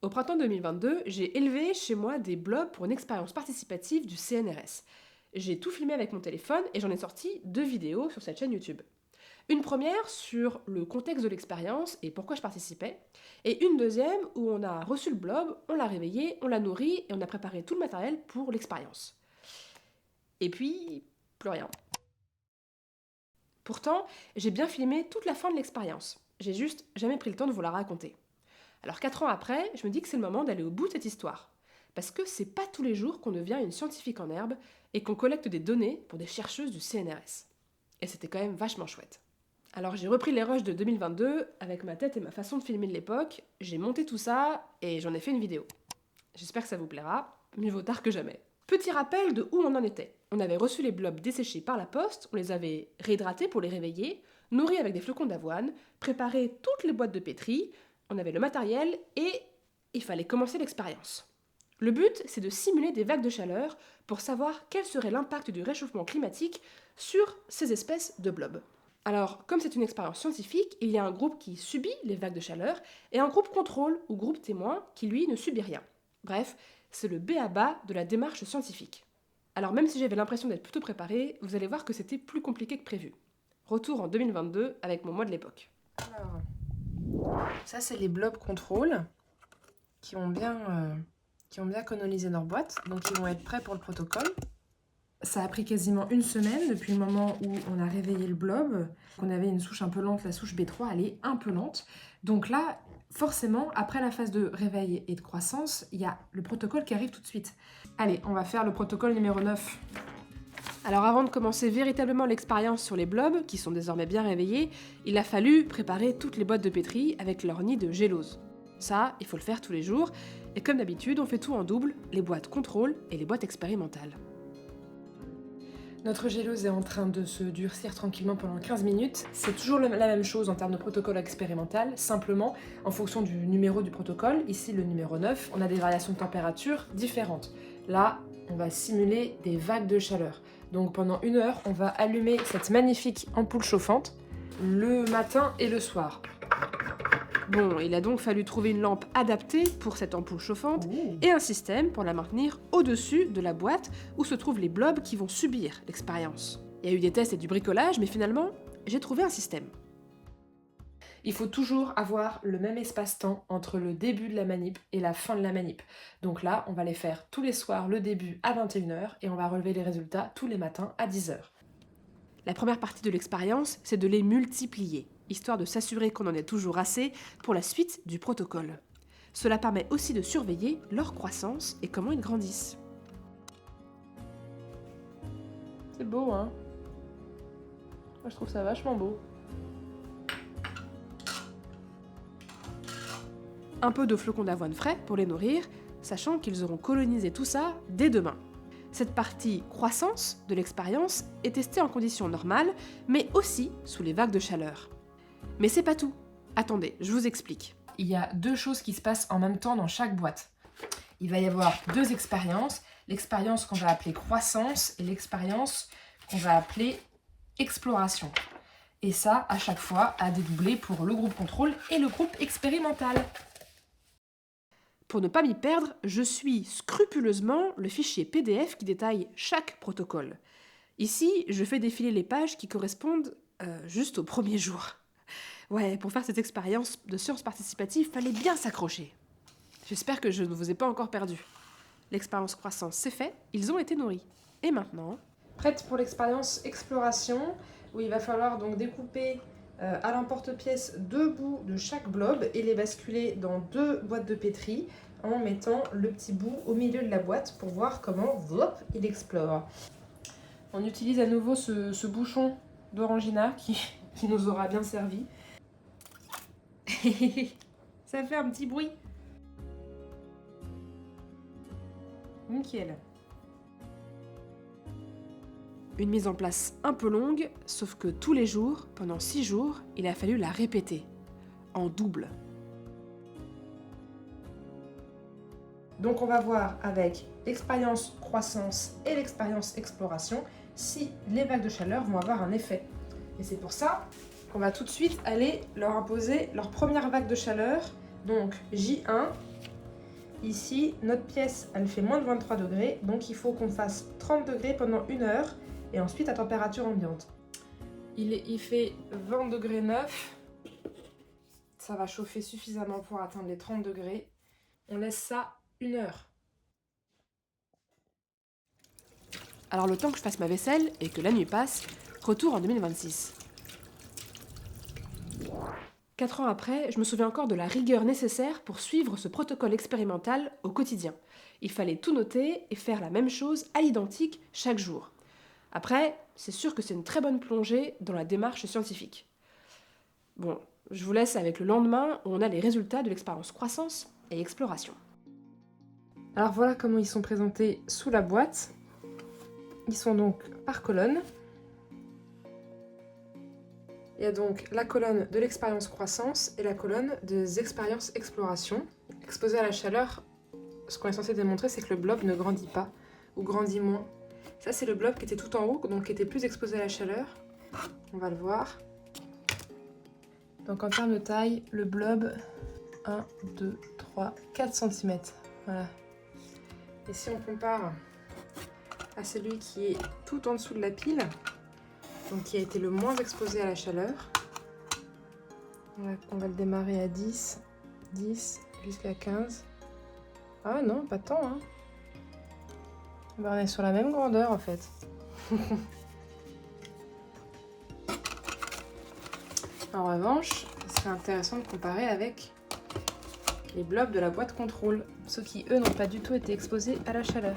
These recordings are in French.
Au printemps 2022, j'ai élevé chez moi des blobs pour une expérience participative du CNRS. J'ai tout filmé avec mon téléphone et j'en ai sorti 2 vidéos sur cette chaîne YouTube. Une première sur le contexte de l'expérience et pourquoi je participais, et une deuxième où on a reçu le blob, on l'a réveillé, on l'a nourri et on a préparé tout le matériel pour l'expérience. Et puis, plus rien. Pourtant, j'ai bien filmé toute la fin de l'expérience. J'ai juste jamais pris le temps de vous la raconter. Alors 4 ans après, je me dis que c'est le moment d'aller au bout de cette histoire. Parce que c'est pas tous les jours qu'on devient une scientifique en herbe et qu'on collecte des données pour des chercheuses du CNRS. Et c'était quand même vachement chouette. Alors j'ai repris les rushs de 2022 avec ma tête et ma façon de filmer de l'époque, j'ai monté tout ça et j'en ai fait une vidéo. J'espère que ça vous plaira, mieux vaut tard que jamais. Petit rappel de où on en était. On avait reçu les blobs desséchés par la poste, on les avait réhydratés pour les réveiller, nourris avec des flocons d'avoine, préparé toutes les boîtes de pétri, on avait le matériel et il fallait commencer l'expérience. Le but, c'est de simuler des vagues de chaleur pour savoir quel serait l'impact du réchauffement climatique sur ces espèces de blobs. Alors, comme c'est une expérience scientifique, il y a un groupe qui subit les vagues de chaleur et un groupe contrôle ou groupe témoin qui, lui, ne subit rien. Bref, c'est le b.a.-ba de la démarche scientifique. Alors même si j'avais l'impression d'être plutôt préparée, vous allez voir que c'était plus compliqué que prévu. Retour en 2022 avec mon moi de l'époque. Alors, ça, c'est les blobs contrôle qui ont bien colonisé leur boîte. Donc, ils vont être prêts pour le protocole. Ça a pris quasiment une semaine depuis le moment où on a réveillé le blob. On avait une souche un peu lente, la souche B3, elle est un peu lente. Donc là, forcément, après la phase de réveil et de croissance, il y a le protocole qui arrive tout de suite. Allez, on va faire le protocole numéro 9. Alors avant de commencer véritablement l'expérience sur les blobs, qui sont désormais bien réveillés, il a fallu préparer toutes les boîtes de pétri avec leur nid de gélose. Ça, il faut le faire tous les jours, et comme d'habitude, on fait tout en double, les boîtes contrôle et les boîtes expérimentales. Notre gélose est en train de se durcir tranquillement pendant 15 minutes. C'est toujours la même chose en termes de protocole expérimental, simplement en fonction du numéro du protocole, ici le numéro 9, on a des variations de température différentes. Là, on va simuler des vagues de chaleur. Donc pendant 1 heure, on va allumer cette magnifique ampoule chauffante le matin et le soir. Bon, il a donc fallu trouver une lampe adaptée pour cette ampoule chauffante et un système pour la maintenir au-dessus de la boîte où se trouvent les blobs qui vont subir l'expérience. Il y a eu des tests et du bricolage, mais finalement, j'ai trouvé un système. Il faut toujours avoir le même espace-temps entre le début de la manip et la fin de la manip. Donc là, on va les faire tous les soirs, le début à 21h, et on va relever les résultats tous les matins à 10h. La première partie de l'expérience, c'est de les multiplier, histoire de s'assurer qu'on en ait toujours assez pour la suite du protocole. Cela permet aussi de surveiller leur croissance et comment ils grandissent. C'est beau, hein? Moi, je trouve ça vachement beau. Un peu de flocons d'avoine frais pour les nourrir, sachant qu'ils auront colonisé tout ça dès demain. Cette partie croissance de l'expérience est testée en conditions normales, mais aussi sous les vagues de chaleur. Mais c'est pas tout. Attendez, je vous explique. Il y a 2 choses qui se passent en même temps dans chaque boîte. Il va y avoir 2 expériences, l'expérience qu'on va appeler croissance et l'expérience qu'on va appeler exploration. Et ça, à chaque fois, à dédoubler pour le groupe contrôle et le groupe expérimental. Pour ne pas m'y perdre, je suis scrupuleusement le fichier PDF qui détaille chaque protocole. Ici, je fais défiler les pages qui correspondent juste au premier jour. Ouais, pour faire cette expérience de sciences participatives, fallait bien s'accrocher. J'espère que je ne vous ai pas encore perdu. L'expérience croissance, c'est fait, ils ont été nourris. Et maintenant, Prête pour l'expérience exploration, où il va falloir donc découper à l'emporte-pièce 2 bouts de chaque blob et les basculer dans 2 boîtes de pétri en mettant le petit bout au milieu de la boîte pour voir comment il explore. On utilise à nouveau ce bouchon d'orangina qui nous aura bien servi. Ça fait un petit bruit. Nickel. une mise en place un peu longue, sauf que tous les jours, pendant 6 jours, il a fallu la répéter, en double. Donc on va voir avec l'expérience croissance et l'expérience exploration si les vagues de chaleur vont avoir un effet. Et c'est pour ça qu'on va tout de suite aller leur imposer leur première vague de chaleur, donc J1 Ici, notre pièce, elle fait moins de 23 degrés, donc il faut qu'on fasse 30 degrés pendant 1 heure et ensuite à température ambiante. Il fait 20 degrés 9. Ça va chauffer suffisamment pour atteindre les 30 degrés. On laisse ça 1 heure. Alors le temps que je fasse ma vaisselle et que la nuit passe, retour en 2026. 4 ans après, je me souviens encore de la rigueur nécessaire pour suivre ce protocole expérimental au quotidien. Il fallait tout noter et faire la même chose à l'identique chaque jour. Après, c'est sûr que c'est une très bonne plongée dans la démarche scientifique. Bon, je vous laisse avec le lendemain où on a les résultats de l'expérience croissance et exploration. Alors voilà comment ils sont présentés sous la boîte. Ils sont donc par colonne. Il y a donc la colonne de l'expérience croissance et la colonne des expériences exploration. Exposé à la chaleur, ce qu'on est censé démontrer, c'est que le blob ne grandit pas ou grandit moins. Ça, c'est le blob qui était tout en haut, donc qui était plus exposé à la chaleur. On va le voir. Donc en termes de taille, le blob, 1, 2, 3, 4 cm. Voilà. Et si on compare à celui qui est tout en dessous de la pile, donc qui a été le moins exposé à la chaleur, on va le démarrer à 10, 10 jusqu'à 15. Ah non, pas tant, hein. On est sur la même grandeur en fait. En revanche, ce serait intéressant de comparer avec les blobs de la boîte contrôle, ceux qui eux n'ont pas du tout été exposés à la chaleur.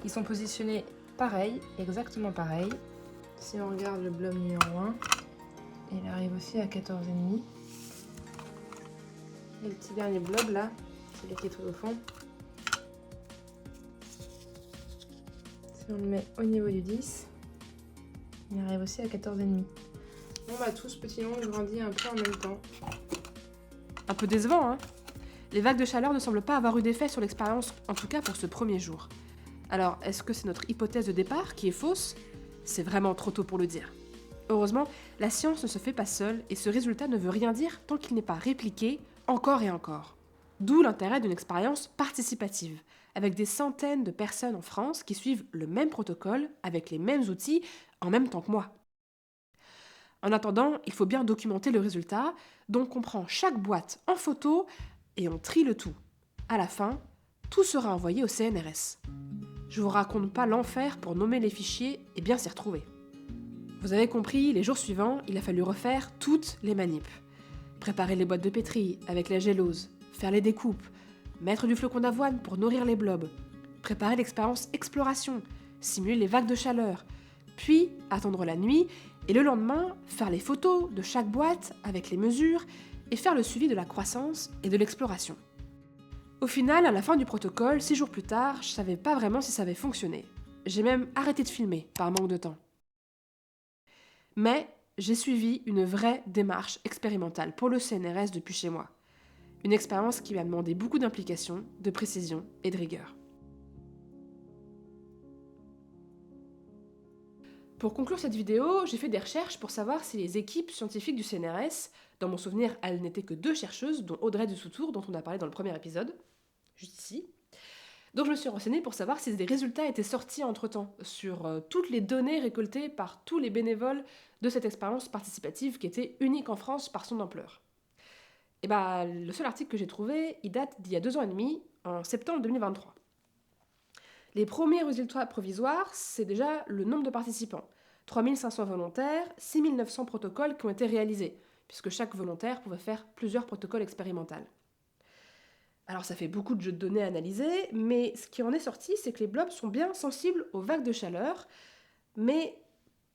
Ils sont positionnés pareil, exactement pareil. Si on regarde le blob numéro 1, il arrive aussi à 14,5. Et le petit dernier blob là, celui qui est tout au fond. Si on le met au niveau du 10, il arrive aussi à 14,5. Bon bah tout ce petit long grandit un peu en même temps. Un peu décevant, hein? Les vagues de chaleur ne semblent pas avoir eu d'effet sur l'expérience, en tout cas pour ce premier jour. Alors, est-ce que c'est notre hypothèse de départ qui est fausse? C'est vraiment trop tôt pour le dire. Heureusement, la science ne se fait pas seule et ce résultat ne veut rien dire tant qu'il n'est pas répliqué encore et encore. D'où l'intérêt d'une expérience participative, avec des centaines de personnes en France qui suivent le même protocole, avec les mêmes outils, en même temps que moi. En attendant, il faut bien documenter le résultat, donc on prend chaque boîte en photo et on trie le tout. À la fin, tout sera envoyé au CNRS. Je vous raconte pas l'enfer pour nommer les fichiers et bien s'y retrouver. Vous avez compris, les jours suivants, il a fallu refaire toutes les manips. Préparer les boîtes de pétri avec la gélose, faire les découpes, mettre du flocon d'avoine pour nourrir les blobs, préparer l'expérience exploration, simuler les vagues de chaleur, puis attendre la nuit et le lendemain faire les photos de chaque boîte avec les mesures et faire le suivi de la croissance et de l'exploration. Au final, à la fin du protocole, 6 jours plus tard, je savais pas vraiment si ça avait fonctionné. J'ai même arrêté de filmer, par manque de temps. Mais j'ai suivi une vraie démarche expérimentale pour le CNRS depuis chez moi. Une expérience qui m'a demandé beaucoup d'implication, de précision et de rigueur. Pour conclure cette vidéo, j'ai fait des recherches pour savoir si les équipes scientifiques du CNRS, dans mon souvenir, elles n'étaient que 2 chercheuses, dont Audrey Dessoutour, dont on a parlé dans le premier épisode, juste ici. Donc je me suis renseignée pour savoir si des résultats étaient sortis entre-temps sur toutes les données récoltées par tous les bénévoles de cette expérience participative qui était unique en France par son ampleur. Et le seul article que j'ai trouvé, il date d'il y a 2 ans et demi, en septembre 2023. Les premiers résultats provisoires, c'est déjà le nombre de participants. 3500 volontaires, 6900 protocoles qui ont été réalisés, puisque chaque volontaire pouvait faire plusieurs protocoles expérimentaux. Alors ça fait beaucoup de jeux de données à analyser, mais ce qui en est sorti, c'est que les blobs sont bien sensibles aux vagues de chaleur, mais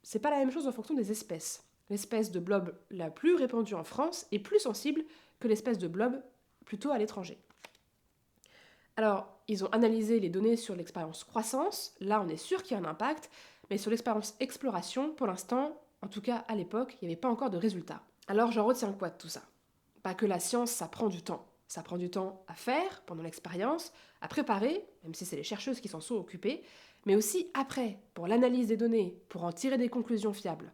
c'est pas la même chose en fonction des espèces. L'espèce de blob la plus répandue en France est plus sensible que l'espèce de blob plutôt à l'étranger. Alors, ils ont analysé les données sur l'expérience croissance, là on est sûr qu'il y a un impact, mais sur l'expérience exploration, pour l'instant, en tout cas à l'époque, il n'y avait pas encore de résultats. Alors j'en retiens quoi de tout ça? Pas que la science, ça prend du temps. Ça prend du temps à faire pendant l'expérience, à préparer, même si c'est les chercheuses qui s'en sont occupées, mais aussi après, pour l'analyse des données, pour en tirer des conclusions fiables.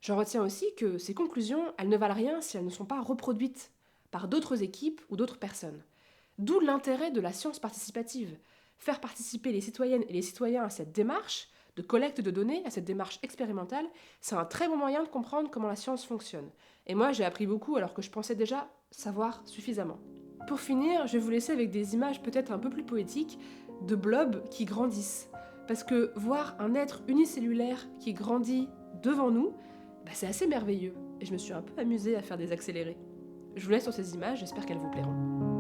J'en retiens aussi que ces conclusions, elles ne valent rien si elles ne sont pas reproduites par d'autres équipes ou d'autres personnes. D'où l'intérêt de la science participative. Faire participer les citoyennes et les citoyens à cette démarche de collecte de données, à cette démarche expérimentale, c'est un très bon moyen de comprendre comment la science fonctionne. Et moi, j'ai appris beaucoup alors que je pensais déjà savoir suffisamment. Pour finir, je vais vous laisser avec des images peut-être un peu plus poétiques de blobs qui grandissent. Parce que voir un être unicellulaire qui grandit devant nous, c'est assez merveilleux. Et je me suis un peu amusée à faire des accélérés. Je vous laisse sur ces images, j'espère qu'elles vous plairont.